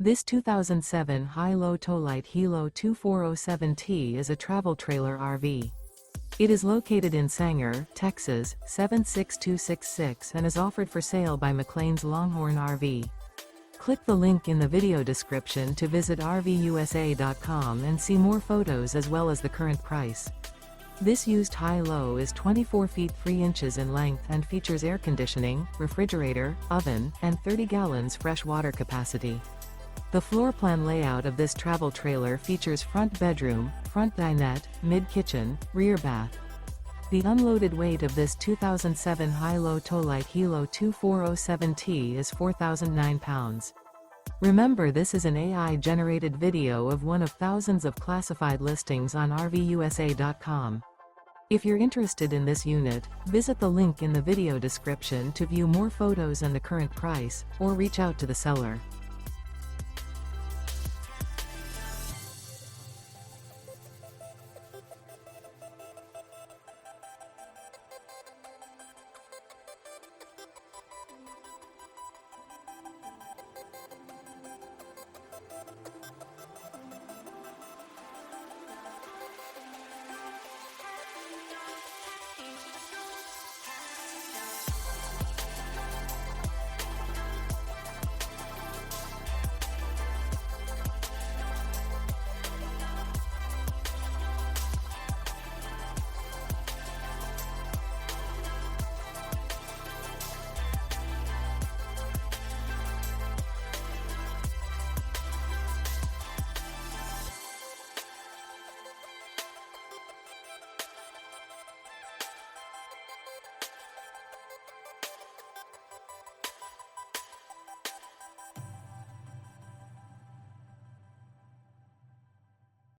This 2007 Hi-Lo TowLite HILO 2407T is a travel trailer RV. It is located in Sanger, Texas, 76266 and is offered for sale by McClain's Longhorn RV. Click the link in the video description to visit RVUSA.com and see more photos as well as the current price. This used Hi-Lo is 24 feet 3 inches in length and features air conditioning, refrigerator, oven, and 30 gallons fresh water capacity. The floor plan layout of this travel trailer features front bedroom, front dinette, mid-kitchen, rear bath. The unloaded weight of this 2007 Hi-Lo TowLite HILO 2407T is 4,009 pounds. Remember, this is an AI-generated video of one of thousands of classified listings on RVUSA.com. If you're interested in this unit, visit the link in the video description to view more photos and the current price, or reach out to the seller.